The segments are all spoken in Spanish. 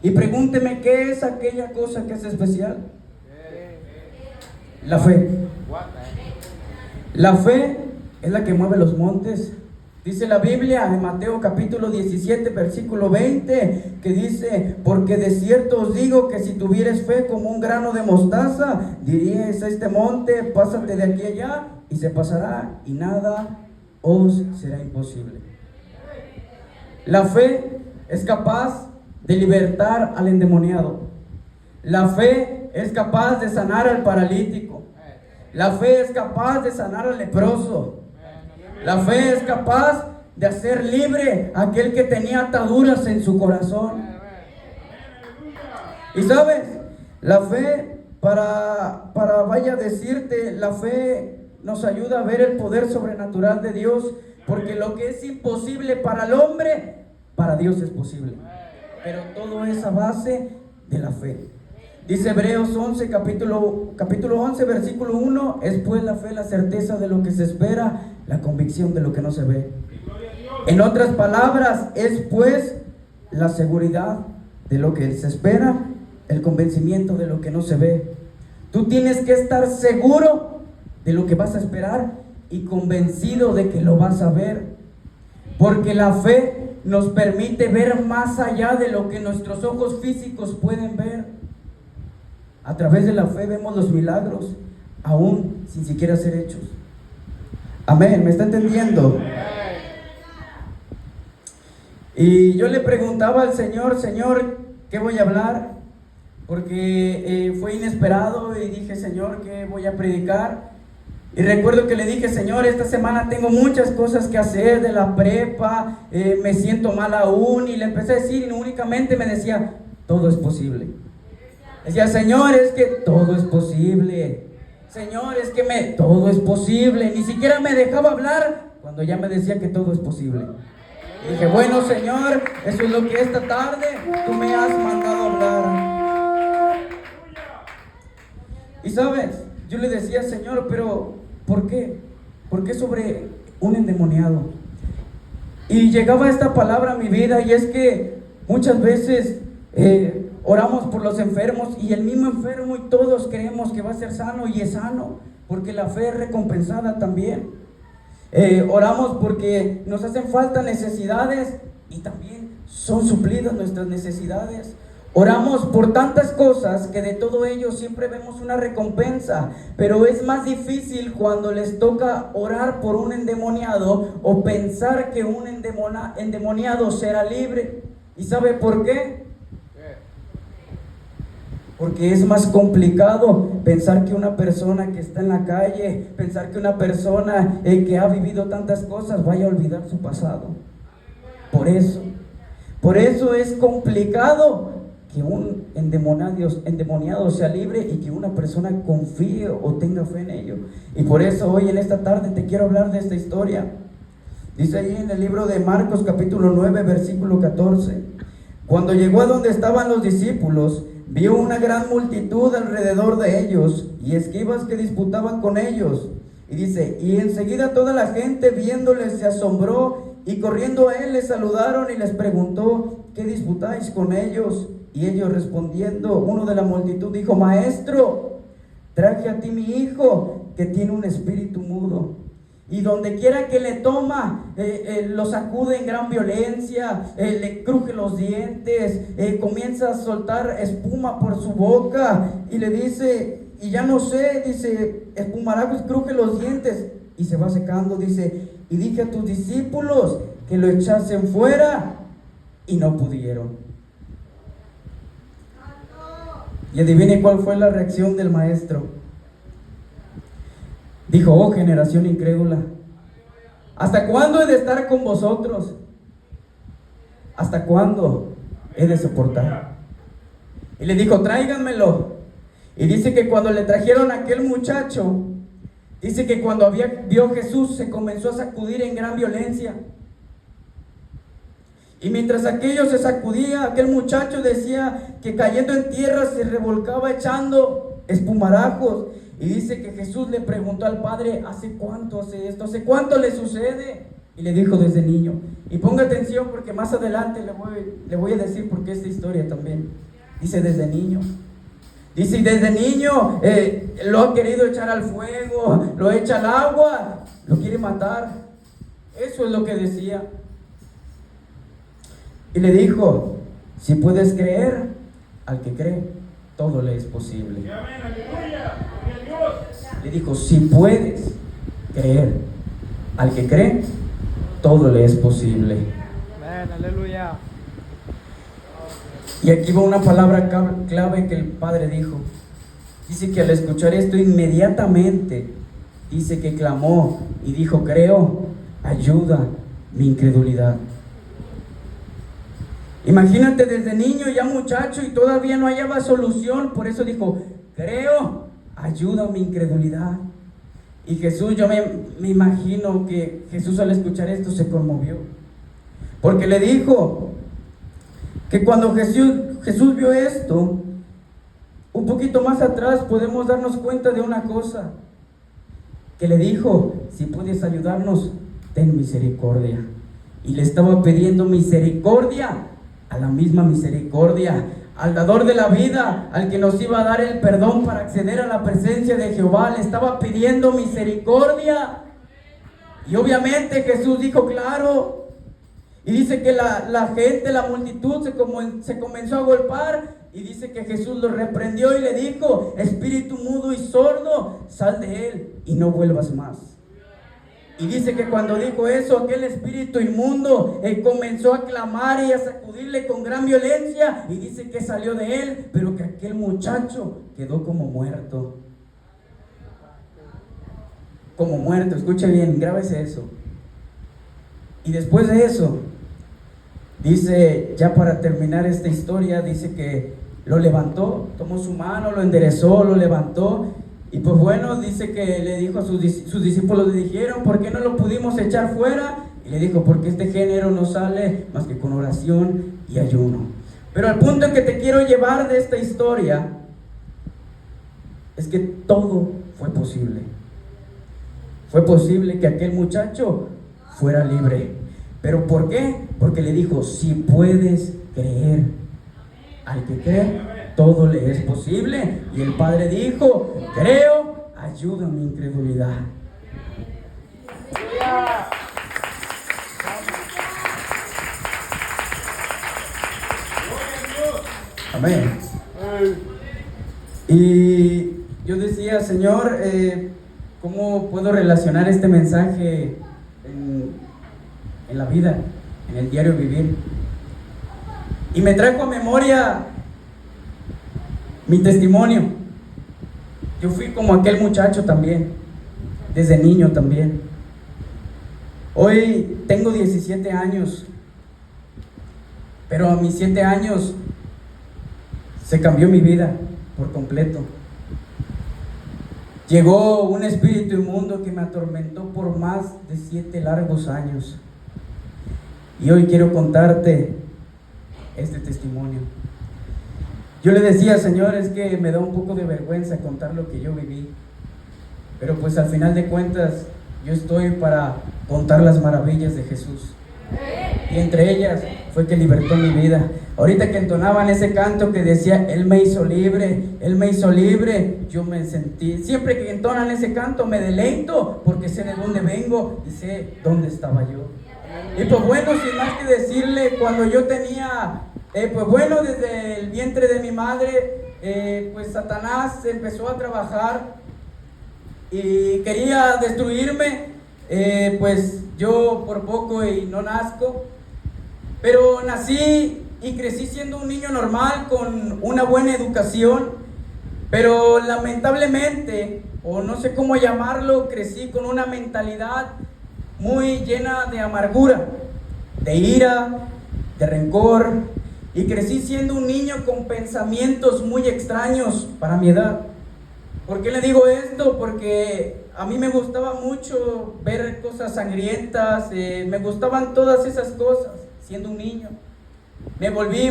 Y pregúnteme, ¿qué es aquella cosa que es especial? La fe. La fe es la que mueve los montes. Dice la Biblia en Mateo capítulo 17 versículo 20, que dice: porque de cierto os digo que si tuvieres fe como un grano de mostaza, diríais a este monte, pásate de aquí allá, y se pasará, y nada os será imposible. La fe es capaz de libertar al endemoniado. La fe es capaz de sanar al paralítico. La fe es capaz de sanar al leproso. La fe es capaz de hacer libre a aquel que tenía ataduras en su corazón. Y sabes, la fe, vaya a decirte, la fe nos ayuda a ver el poder sobrenatural de Dios, porque lo que es imposible para el hombre, para Dios es posible. Pero todo es a base de la fe. Dice Hebreos 11, capítulo 11, versículo 1, es pues la fe la certeza de lo que se espera, la convicción de lo que no se ve. En otras palabras, es pues la seguridad de lo que se espera, el convencimiento de lo que no se ve. Tú tienes que estar seguro de lo que vas a esperar y convencido de que lo vas a ver, porque la fe nos permite ver más allá de lo que nuestros ojos físicos pueden ver. A través de la fe vemos los milagros, aún sin siquiera ser hechos. Amén, ¿me está entendiendo? Y yo le preguntaba al Señor, Señor, ¿qué voy a hablar? Porque fue inesperado y dije, Señor, ¿qué voy a predicar? Y recuerdo que le dije, Señor, esta semana tengo muchas cosas que hacer de la prepa, me siento mal aún. Y le empecé a decir, y únicamente me decía, todo es posible. Decía, Señor, es que todo es posible. Señor, es que todo es posible. Ni siquiera me dejaba hablar cuando ya me decía que todo es posible. Y dije, bueno, Señor, eso es lo que esta tarde tú me has mandado hablar. Y sabes, yo le decía, Señor, pero ¿por qué? ¿Por qué sobre un endemoniado? Y llegaba esta palabra a mi vida, y es que muchas veces oramos por los enfermos, y el mismo enfermo y todos creemos que va a ser sano, y es sano, porque la fe es recompensada también. Oramos porque nos hacen falta necesidades, y también son suplidas nuestras necesidades. Oramos por tantas cosas que de todo ello siempre vemos una recompensa, pero es más difícil cuando les toca orar por un endemoniado o pensar que un endemoniado será libre. ¿Y sabe por qué? Porque es más complicado pensar que una persona que está en la calle, pensar que una persona que ha vivido tantas cosas vaya a olvidar su pasado. Por eso es complicado que un endemoniado sea libre y que una persona confíe o tenga fe en ello. Y por eso hoy en esta tarde te quiero hablar de esta historia. Dice ahí en el libro de Marcos capítulo 9 versículo 14: cuando llegó a donde estaban los discípulos, vio una gran multitud alrededor de ellos y escribas que disputaban con ellos. Y dice, y enseguida toda la gente viéndoles se asombró, y corriendo a él les saludaron y les preguntó, ¿qué disputáis con ellos? Y ellos respondiendo, uno de la multitud dijo, Maestro, traje a ti mi hijo que tiene un espíritu mudo, y donde quiera que le toma, lo sacude en gran violencia, le cruje los dientes, comienza a soltar espuma por su boca, y le dice, y ya no sé, dice, espumará, cruje los dientes, y se va secando. Dice, y dije a tus discípulos que lo echasen fuera, y no pudieron. Y adivine cuál fue la reacción del maestro. Dijo, oh generación incrédula, ¿hasta cuándo he de estar con vosotros? ¿Hasta cuándo he de soportar? Y le dijo, tráiganmelo. Y dice que cuando le trajeron a aquel muchacho, dice que cuando vio Jesús se comenzó a sacudir en gran violencia. Y mientras aquello se sacudía, aquel muchacho decía que cayendo en tierra se revolcaba echando espumarajos. Y dice que Jesús le preguntó al Padre, ¿hace cuánto hace esto? ¿Hace cuánto le sucede? Y le dijo desde niño. Y ponga atención porque más adelante le voy a decir por qué esta historia también. Dice desde niño. Dice, y desde niño lo ha querido echar al fuego, lo echa al agua, lo quiere matar. Eso es lo que decía. Y le dijo, si puedes creer, al que cree, todo le es posible. Le dijo, si puedes creer, al que cree, todo le es posible. Aleluya. Y aquí va una palabra clave que el Padre dijo. Dice que al escuchar esto inmediatamente, dice que clamó y dijo, creo, ayuda mi incredulidad. Imagínate desde niño ya muchacho y todavía no hallaba solución, por eso dijo, creo, ayuda mi incredulidad. Y Jesús, yo me imagino que Jesús al escuchar esto se conmovió, porque le dijo que cuando Jesús vio esto, un poquito más atrás podemos darnos cuenta de una cosa, que le dijo, si puedes ayudarnos, ten misericordia. Y le estaba pidiendo misericordia a la misma misericordia, al dador de la vida, al que nos iba a dar el perdón para acceder a la presencia de Jehová. Le estaba pidiendo misericordia. Y obviamente Jesús dijo, claro. Y dice que la gente, la multitud se comenzó a golpear. Y dice que Jesús lo reprendió y le dijo, espíritu mudo y sordo, sal de él y no vuelvas más. Y dice que cuando dijo eso, aquel espíritu inmundo comenzó a clamar y a sacudirle con gran violencia. Y dice que salió de él, pero que aquel muchacho quedó como muerto. Como muerto, escuche bien, grábese eso. Y después de eso, dice, ya para terminar esta historia, dice que lo levantó, tomó su mano, lo enderezó, lo levantó. Y pues bueno, dice que le dijo a sus discípulos, le dijeron, ¿por qué no lo pudimos echar fuera? Y le dijo, porque este género no sale más que con oración y ayuno. Pero al punto en que te quiero llevar de esta historia, es que todo fue posible. Fue posible que aquel muchacho fuera libre. ¿Pero por qué? Porque le dijo, si puedes creer, al que cree, todo le es posible. Y el Padre dijo, creo, ayuda mi incredulidad. Amén. Y yo decía, Señor, ¿cómo puedo relacionar este mensaje en la vida, en el diario vivir? Y me trajo a memoria mi testimonio. Yo fui como aquel muchacho también, desde niño también. Hoy tengo 17 años, pero a mis 7 años se cambió mi vida por completo. Llegó un espíritu inmundo que me atormentó por más de 7 largos años. Y hoy quiero contarte este testimonio. Yo le decía, Señor, es que me da un poco de vergüenza contar lo que yo viví, pero pues al final de cuentas yo estoy para contar las maravillas de Jesús, y entre ellas fue que libertó mi vida. Ahorita que entonaban ese canto que decía, Él me hizo libre, Él me hizo libre, yo me sentí, siempre que entonan ese canto me deleito, porque sé de dónde vengo y sé dónde estaba yo. Y pues bueno, sin más que decirle, cuando yo tenía, pues bueno, desde el vientre de mi madre, pues Satanás empezó a trabajar y quería destruirme. Pues yo por poco y no nazco, pero nací y crecí siendo un niño normal con una buena educación, pero lamentablemente, o no sé cómo llamarlo, crecí con una mentalidad muy llena de amargura, de ira, de rencor, y crecí siendo un niño con pensamientos muy extraños para mi edad. ¿Por qué le digo esto? Porque a mí me gustaba mucho ver cosas sangrientas, me gustaban todas esas cosas siendo un niño. Me volví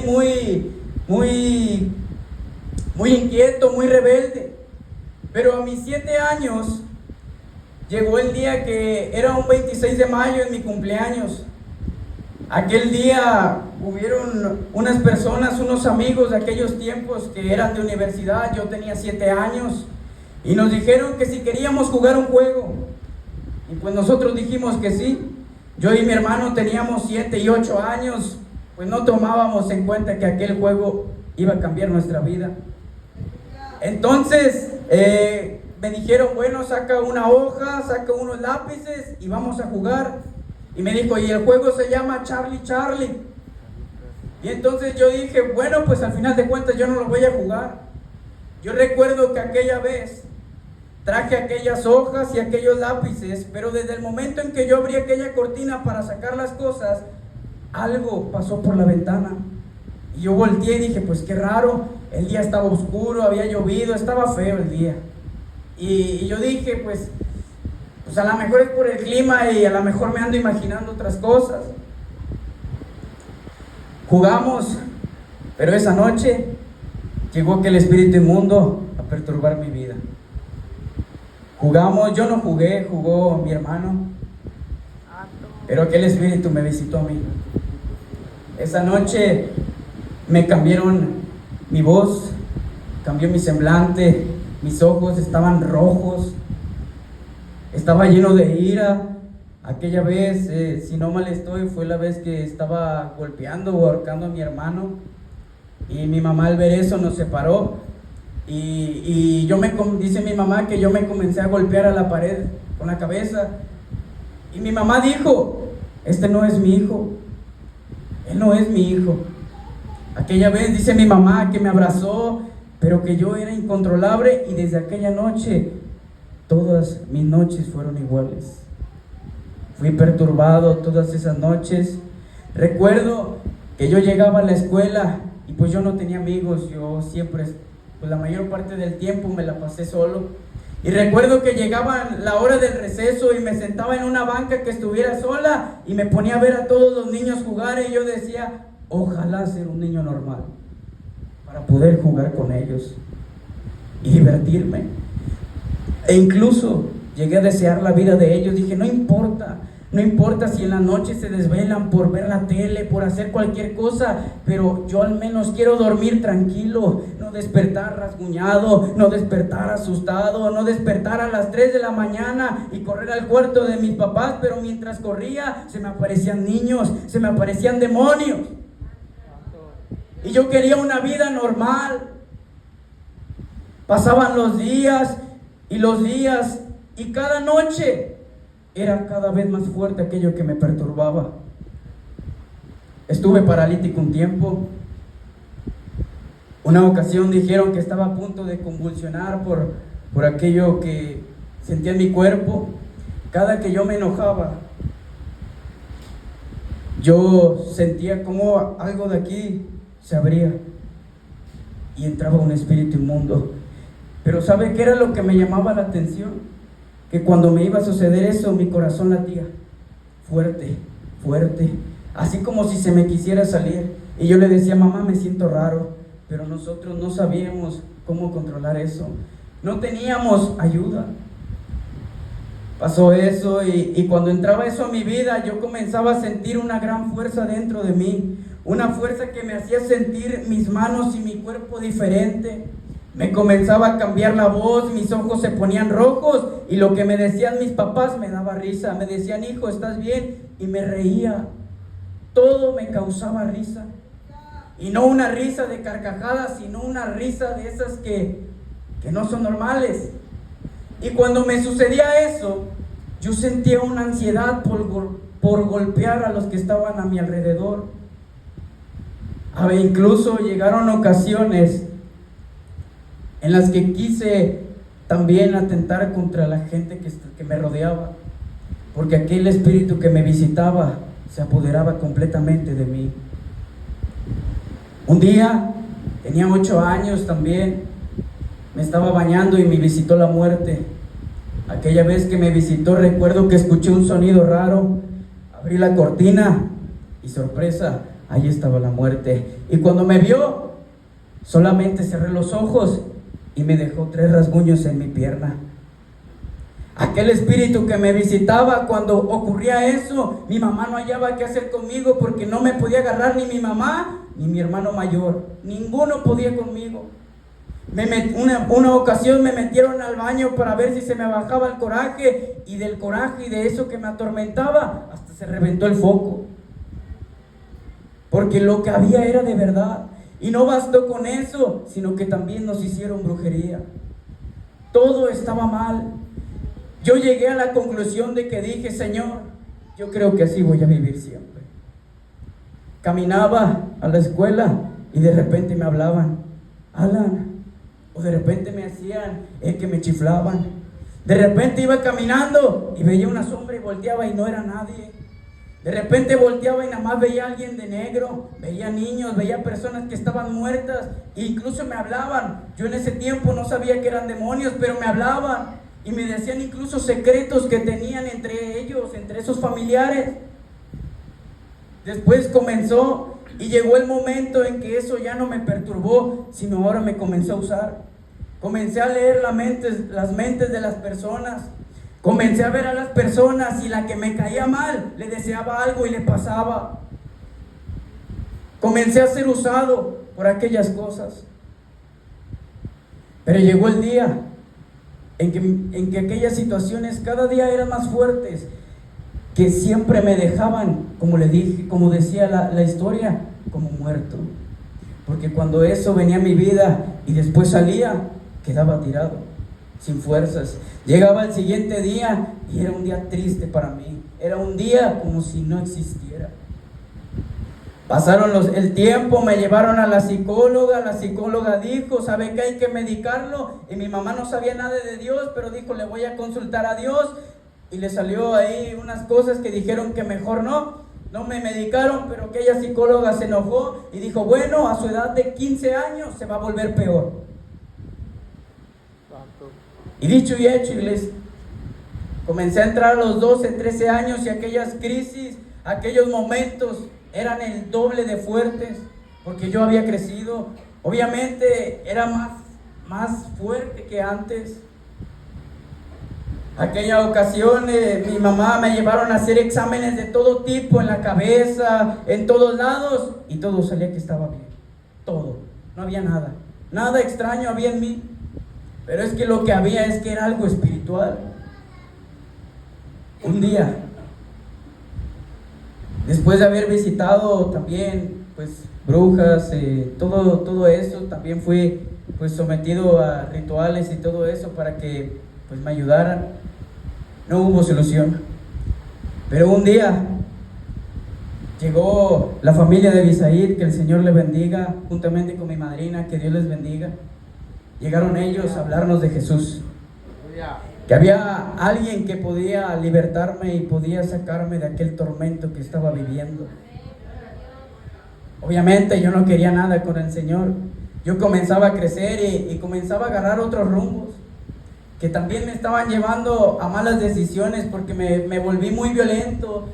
muy inquieto, muy rebelde. Pero a mis 7 años llegó el día que era un 26 de mayo en mi cumpleaños. Aquel día hubieron unas personas, unos amigos de aquellos tiempos que eran de universidad, yo tenía 7 años, y nos dijeron que si queríamos jugar un juego. Y pues nosotros dijimos que sí. Yo y mi hermano teníamos 7 y 8 años, pues no tomábamos en cuenta que aquel juego iba a cambiar nuestra vida. Entonces me dijeron, bueno, saca una hoja, saca unos lápices y vamos a jugar. Y me dijo, y el juego se llama Charlie Charlie. Y entonces yo dije, bueno, pues al final de cuentas yo no lo voy a jugar. Yo recuerdo que aquella vez traje aquellas hojas y aquellos lápices, pero desde el momento en que yo abrí aquella cortina para sacar las cosas, algo pasó por la ventana. Y yo volteé y dije, pues qué raro, el día estaba oscuro, había llovido, estaba feo el día. Y yo dije, pues a lo mejor es por el clima y a lo mejor me ando imaginando otras cosas. Jugamos, pero esa noche llegó aquel espíritu inmundo a perturbar mi vida. Jugamos, yo no jugué, jugó mi hermano, pero aquel espíritu me visitó a mí. Esa noche me cambiaron mi voz, cambió mi semblante, mis ojos estaban rojos, estaba lleno de ira. Aquella vez, si no mal estoy, fue la vez que estaba golpeando o ahorcando a mi hermano, y mi mamá al ver eso nos separó. Y dice mi mamá que yo me comencé a golpear a la pared con la cabeza. Y mi mamá dijo, este no es mi hijo, él no es mi hijo. Aquella vez dice mi mamá que me abrazó, pero que yo era incontrolable, y desde aquella noche, todas mis noches fueron iguales. Fui perturbado todas esas noches. Recuerdo que yo llegaba a la escuela y pues yo no tenía amigos, yo siempre, pues la mayor parte del tiempo me la pasé solo. Y recuerdo que llegaba la hora del receso y me sentaba en una banca que estuviera sola y me ponía a ver a todos los niños jugar, y yo decía, ojalá ser un niño normal para poder jugar con ellos y divertirme. E incluso llegué a desear la vida de ellos. Dije, no importa si en la noche se desvelan por ver la tele, por hacer cualquier cosa, pero yo al menos quiero dormir tranquilo, no despertar rasguñado, no despertar asustado, no despertar a las 3 de la mañana y correr al cuarto de mis papás, pero mientras corría se me aparecían niños, se me aparecían demonios. Y yo quería una vida normal. Pasaban los días, y cada noche era cada vez más fuerte aquello que me perturbaba. Estuve paralítico un tiempo. Una ocasión dijeron que estaba a punto de convulsionar por aquello que sentía en mi cuerpo. Cada que yo me enojaba, yo sentía como algo de aquí se abría y entraba un espíritu inmundo. Pero ¿sabe qué era lo que me llamaba la atención? Que cuando me iba a suceder eso, mi corazón latía fuerte, fuerte, así como si se me quisiera salir. Y yo le decía, mamá, me siento raro, pero nosotros no sabíamos cómo controlar eso, no teníamos ayuda. Pasó eso, y cuando entraba eso a mi vida, yo comenzaba a sentir una gran fuerza dentro de mí, una fuerza que me hacía sentir mis manos y mi cuerpo diferente. Me comenzaba a cambiar la voz, mis ojos se ponían rojos, y lo que me decían mis papás me daba risa. Me decían, hijo, ¿estás bien? Y me reía. Todo me causaba risa. Y no una risa de carcajadas, sino una risa de esas que no son normales. Y cuando me sucedía eso, yo sentía una ansiedad por golpear a los que estaban a mi alrededor. Incluso llegaron ocasiones en las que quise también atentar contra la gente que me rodeaba, porque aquel espíritu que me visitaba se apoderaba completamente de mí. Un día, tenía 8 años también, me estaba bañando y me visitó la muerte. Aquella vez que me visitó, recuerdo que escuché un sonido raro, abrí la cortina y sorpresa, ahí estaba la muerte. Y cuando me vio, solamente cerré los ojos y me dejó 3 rasguños en mi pierna. Aquel espíritu que me visitaba cuando ocurría eso, mi mamá no hallaba qué hacer conmigo porque no me podía agarrar ni mi mamá ni mi hermano mayor. Ninguno podía conmigo. Una ocasión me metieron al baño para ver si se me bajaba el coraje, y del coraje y de eso que me atormentaba hasta se reventó el foco, porque lo que había era de verdad. Y no bastó con eso, sino que también nos hicieron brujería. Todo estaba mal. Yo llegué a la conclusión de que dije: Señor, yo creo que así voy a vivir siempre. Caminaba a la escuela y de repente me hablaban: Alan. O de repente me hacían que me chiflaban. De repente iba caminando y veía una sombra y volteaba y no era nadie. De repente volteaba y nada más veía a alguien de negro. Veía niños, veía personas que estaban muertas, e incluso me hablaban. Yo en ese tiempo no sabía que eran demonios, pero me hablaban y me decían incluso secretos que tenían entre ellos, entre esos familiares. Después comenzó y llegó el momento en que eso ya no me perturbó, sino ahora me comenzó a usar. Comencé a leer las mentes de las personas. Comencé a ver a las personas, y la que me caía mal le deseaba algo y le pasaba. Comencé a ser usado por aquellas cosas. Pero llegó el día en que aquellas situaciones cada día eran más fuertes, que siempre me dejaban, como le dije, como decía la historia, como muerto. Porque cuando eso venía a mi vida y después salía, quedaba tirado, sin fuerzas. Llegaba el siguiente día y era un día triste para mí. Era un día como si no existiera. Pasaron el tiempo, me llevaron a la psicóloga dijo: ¿sabe qué? Hay que medicarlo. Y mi mamá no sabía nada de Dios, pero dijo: le voy a consultar a Dios. Y le salió ahí unas cosas que dijeron que mejor no me medicaron, pero aquella psicóloga se enojó y dijo: bueno, a su edad de 15 años se va a volver peor. Y dicho y hecho, iglesia, comencé a entrar a los 12, 13 años, y aquellas crisis, aquellos momentos eran el doble de fuertes, porque yo había crecido. Obviamente era más fuerte que antes. Aquella ocasión mi mamá me llevaron a hacer exámenes de todo tipo, en la cabeza, en todos lados, y todo salía que estaba bien. Todo, no había nada extraño había en mí. Pero es que lo que había es que era algo espiritual. Un día, después de haber visitado también pues brujas, todo eso, también fui pues sometido a rituales y todo eso para que pues me ayudaran. No hubo solución. Pero un día llegó la familia de Bisaid, que el Señor le bendiga, juntamente con mi madrina, que Dios les bendiga. Llegaron ellos a hablarnos de Jesús, que había alguien que podía libertarme y podía sacarme de aquel tormento que estaba viviendo. Obviamente yo no quería nada con el Señor. Yo comenzaba a crecer y comenzaba a agarrar otros rumbos, que también me estaban llevando a malas decisiones, porque me volví muy violento.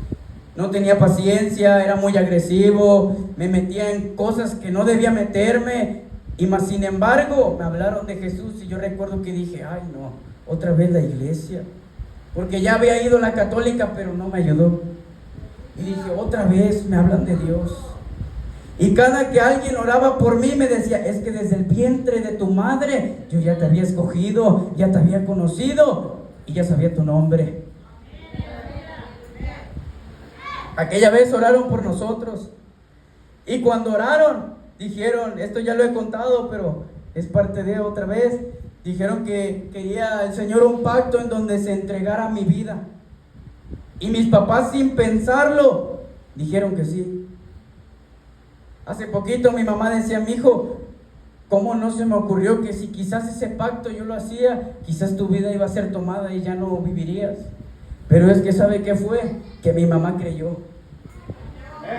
No tenía paciencia, era muy agresivo, me metía en cosas que no debía meterme. Y más sin embargo me hablaron de Jesús, y yo recuerdo que dije: ay no, otra vez la iglesia, porque ya había ido a la católica pero no me ayudó. Y dije: otra vez me hablan de Dios. Y cada que alguien oraba por mí me decía: es que desde el vientre de tu madre yo ya te había escogido, ya te había conocido y ya sabía tu nombre. Aquella vez oraron por nosotros, y cuando oraron dijeron, esto ya lo he contado, pero es parte de otra vez, dijeron que quería el Señor un pacto en donde se entregara mi vida. Y mis papás, sin pensarlo, dijeron que sí. Hace poquito mi mamá decía: mi hijo, ¿cómo no se me ocurrió que si quizás ese pacto yo lo hacía, quizás tu vida iba a ser tomada y ya no vivirías? Pero es que ¿sabe qué fue? Que mi mamá creyó,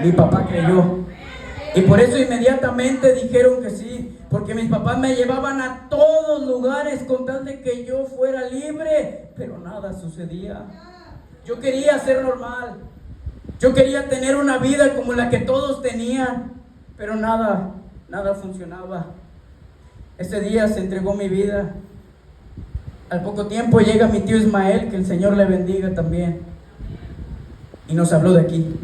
mi papá creyó. Y por eso inmediatamente dijeron que sí, porque mis papás me llevaban a todos lugares con tal de que yo fuera libre, pero nada sucedía. Yo quería ser normal, yo quería tener una vida como la que todos tenían, pero nada funcionaba. Ese día se entregó mi vida, Al poco tiempo llega mi tío Ismael, que el Señor le bendiga también, y nos habló de aquí.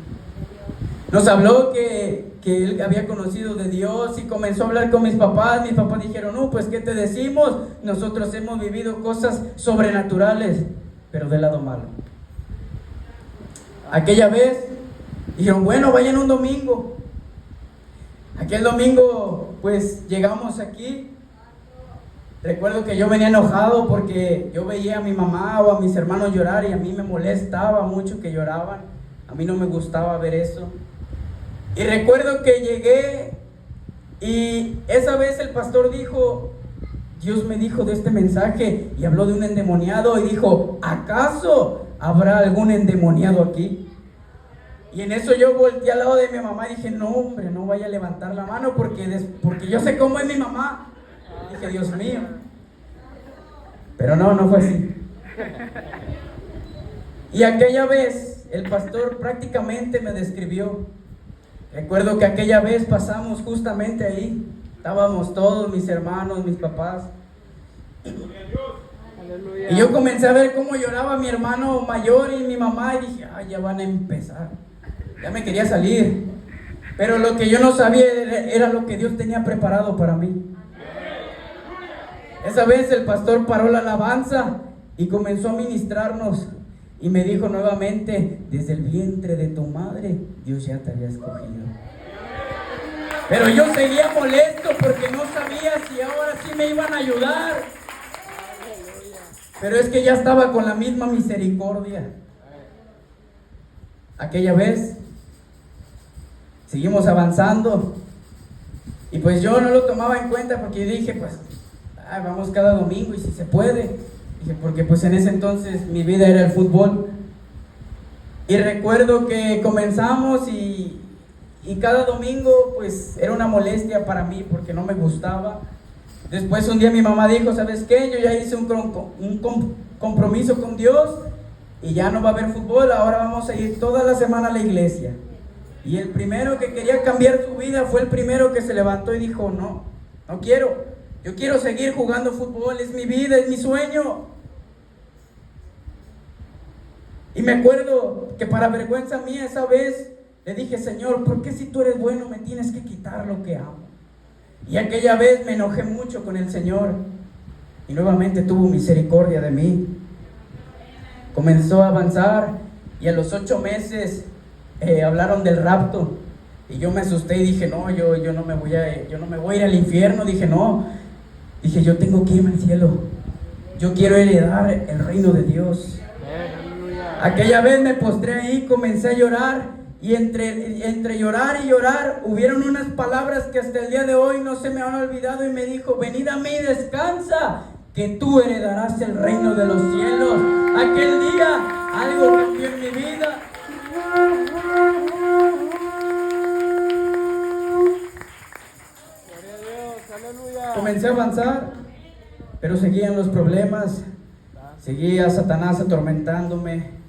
Nos habló que él había conocido de Dios y comenzó a hablar con mis papás. Mis papás dijeron, no, pues ¿qué te decimos? Nosotros hemos vivido cosas sobrenaturales, pero del lado malo. Aquella vez dijeron, bueno, vayan un domingo. Aquel domingo pues llegamos aquí. Recuerdo que yo venía enojado porque yo veía a mi mamá o a mis hermanos llorar y a mí me molestaba mucho que lloraban. A mí no me gustaba ver eso. Y recuerdo que llegué y esa vez el pastor dijo, Dios me dijo de este mensaje y habló de un endemoniado y dijo, ¿acaso habrá algún endemoniado aquí? Y en eso yo volteé al lado de mi mamá y dije, no hombre, no vaya a levantar la mano porque yo sé cómo es mi mamá. Dije, Dios mío. Pero no fue así. Y aquella vez el pastor prácticamente me describió. Recuerdo que aquella vez pasamos justamente ahí. Estábamos todos, mis hermanos, mis papás. Aleluya. Y yo comencé a ver cómo lloraba mi hermano mayor y mi mamá y dije, ay, ya van a empezar. Ya me quería salir. Pero lo que yo no sabía era lo que Dios tenía preparado para mí. Esa vez el pastor paró la alabanza y comenzó a ministrarnos. Y me dijo nuevamente, desde el vientre de tu madre, Dios ya te había escogido. Pero yo seguía molesto porque no sabía si ahora sí me iban a ayudar. Pero es que ya estaba con la misma misericordia. Aquella vez, seguimos avanzando. Y pues yo no lo tomaba en cuenta porque dije, pues, vamos cada domingo y si se puede. Dije, porque pues en ese entonces mi vida era el fútbol. Y recuerdo que comenzamos y cada domingo pues era una molestia para mí porque no me gustaba. Después un día mi mamá dijo, ¿sabes qué? Yo ya hice un compromiso con Dios y ya no va a haber fútbol, ahora vamos a ir toda la semana a la iglesia. Y el primero que quería cambiar su vida fue el primero que se levantó y dijo, no quiero. Yo quiero seguir jugando fútbol, es mi vida, es mi sueño. Y me acuerdo que para vergüenza mía esa vez le dije, Señor, ¿por qué si tú eres bueno me tienes que quitar lo que amo? Y aquella vez me enojé mucho con el Señor y nuevamente tuvo misericordia de mí. Comenzó a avanzar y a los 8 meses hablaron del rapto y yo me asusté y dije, no, yo no me voy a ir al infierno. Dije, yo tengo que irme al cielo. Yo quiero heredar el reino de Dios. Aquella vez me postré ahí, comencé a llorar y entre llorar y llorar hubieron unas palabras que hasta el día de hoy no se me han olvidado y me dijo, venid a mí y descansa, que tú heredarás el reino de los cielos. Aquel día algo cambió en mi vida. Gloria a Dios, aleluya. Comencé a avanzar, pero seguían los problemas, seguía Satanás atormentándome.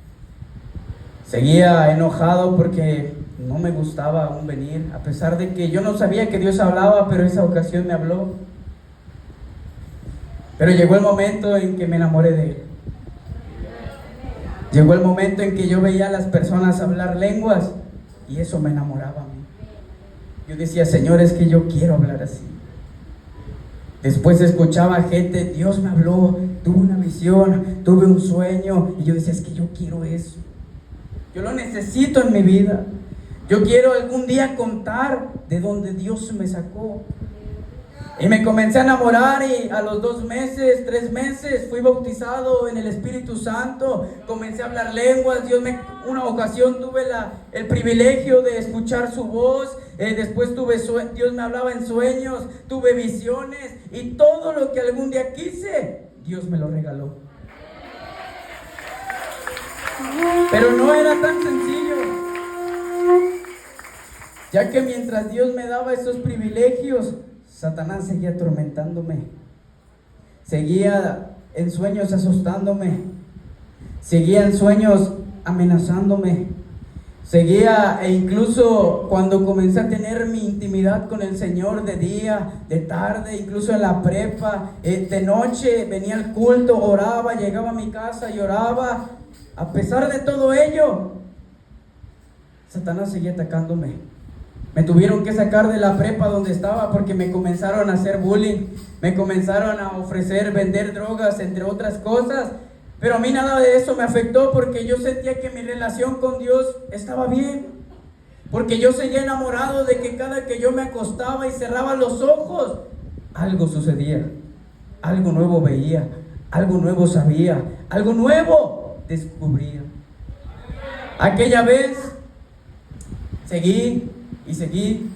Seguía enojado porque no me gustaba aún venir, a pesar de que yo no sabía que Dios hablaba, pero esa ocasión me habló. Pero llegó el momento en que me enamoré de Él. Llegó el momento en que yo veía a las personas hablar lenguas y eso me enamoraba a mí. Yo decía, Señor, es que yo quiero hablar así. Después escuchaba gente, Dios me habló, tuve una visión, tuve un sueño y yo decía, es que yo quiero eso. Yo lo necesito en mi vida. Yo quiero algún día contar de donde Dios me sacó. Y me comencé a enamorar y a los 2 meses, 3 meses fui bautizado en el Espíritu Santo. Comencé a hablar lenguas. Una ocasión tuve el privilegio de escuchar su voz. Después Dios me hablaba en sueños, tuve visiones y todo lo que algún día quise, Dios me lo regaló. Pero no era tan sencillo, ya que mientras Dios me daba esos privilegios, Satanás seguía atormentándome, seguía en sueños asustándome, seguía en sueños amenazándome. Seguía, e incluso cuando comencé a tener mi intimidad con el Señor de día, de tarde, incluso en la prepa, de noche venía al culto, oraba, llegaba a mi casa y oraba. A pesar de todo ello, Satanás seguía atacándome. Me tuvieron que sacar de la prepa donde estaba porque me comenzaron a hacer bullying, me comenzaron a ofrecer vender drogas, entre otras cosas. Pero a mí nada de eso me afectó porque yo sentía que mi relación con Dios estaba bien. Porque yo seguía enamorado de que cada que yo me acostaba y cerraba los ojos, algo sucedía, algo nuevo veía, algo nuevo sabía, algo nuevo descubría. Aquella vez seguí y seguí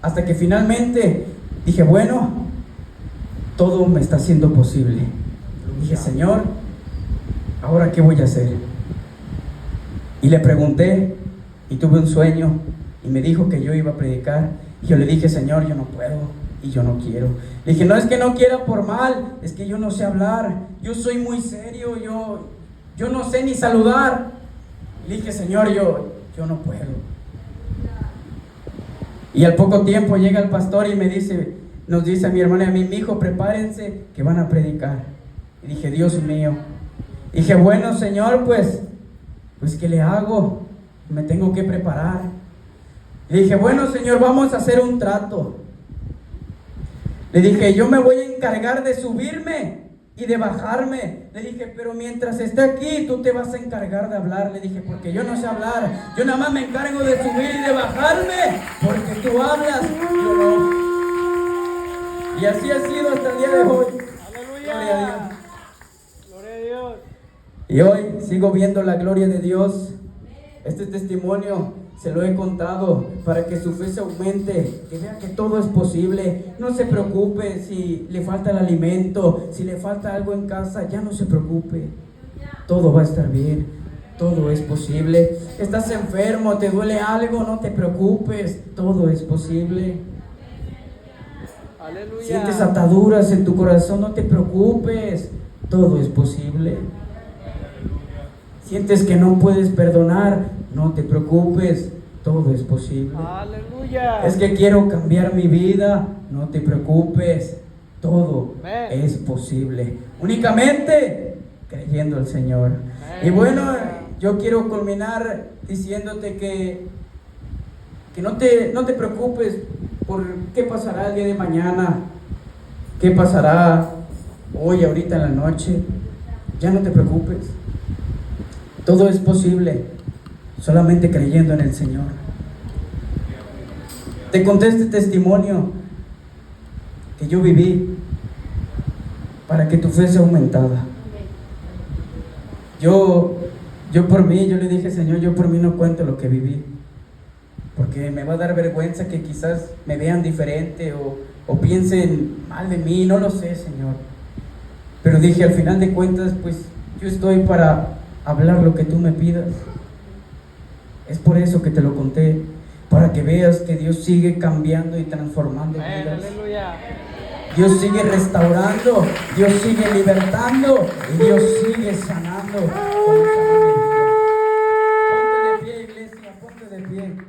hasta que finalmente dije, bueno, todo me está siendo posible. Dije, Señor, ¿ahora qué voy a hacer? Y le pregunté y tuve un sueño y me dijo que yo iba a predicar. Y yo le dije, Señor, yo no puedo y yo no quiero. Le dije, no es que no quiera por mal, es que yo no sé hablar, yo soy muy serio, yo no sé ni saludar. Le dije, Señor, yo no puedo. Y al poco tiempo llega el pastor y nos dice a mi hermana y a mí, mi hijo, prepárense que van a predicar. Y dije, Dios mío. Dije, bueno, Señor, pues ¿qué le hago? Me tengo que preparar. Le dije, bueno, Señor, vamos a hacer un trato. Le dije, yo me voy a encargar de subirme y de bajarme. Le dije, pero mientras esté aquí, tú te vas a encargar de hablar. Le dije, porque yo no sé hablar. Yo nada más me encargo de subir y de bajarme, porque tú hablas, yo no. Y así ha sido hasta el día de hoy. Aleluya. Gloria a Dios. Gloria a Dios. Y hoy sigo viendo la gloria de Dios. Este testimonio se lo he contado para que su fe se aumente, que vea que todo es posible. No se preocupe si le falta el alimento, si le falta algo en casa, ya no se preocupe. Todo va a estar bien, todo es posible. Estás enfermo, te duele algo, no te preocupes, todo es posible. Aleluya. Sientes ataduras en tu corazón, no te preocupes, todo es posible. Sientes que no puedes perdonar, no te preocupes, todo es posible. Aleluya. Es que quiero cambiar mi vida, no te preocupes, todo es posible. Únicamente creyendo al Señor. Y bueno, yo quiero culminar diciéndote que no te preocupes por qué pasará el día de mañana, qué pasará hoy, ahorita en la noche. Ya no te preocupes. Todo es posible, solamente creyendo en el Señor. Te conté este testimonio que yo viví para que tu fe sea aumentada. Yo por mí, yo le dije, Señor, yo por mí no cuento lo que viví, porque me va a dar vergüenza que quizás me vean diferente o piensen mal de mí, no lo sé, Señor. Pero dije, al final de cuentas, pues yo estoy para hablar lo que tú me pidas. Es por eso que te lo conté, para que veas que Dios sigue cambiando y transformando vidas. Aleluya. Dios sigue restaurando, Dios sigue libertando y Dios sigue sanando.